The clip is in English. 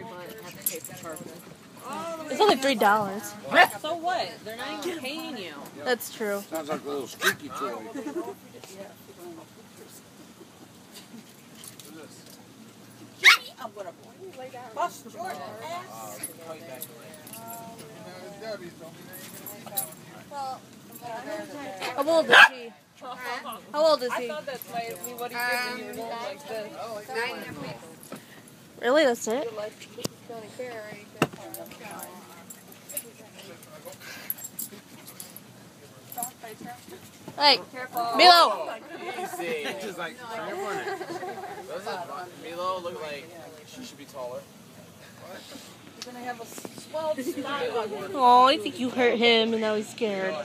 military, but have to pay for parking. It's only $3. So what? They're not even paying you. That's true. Sounds like a little squeaky toy. I'm gonna Bust your ass. How old is he? How old is I he? thought that's what he did when you were going like this. 9 weeks. Really? That's it? Hey, Meelo! Easy. Just like, doesn't Meelo look like she should be taller? You're gonna have a swelled spot on you. Oh, I think you hurt him and now he's scared.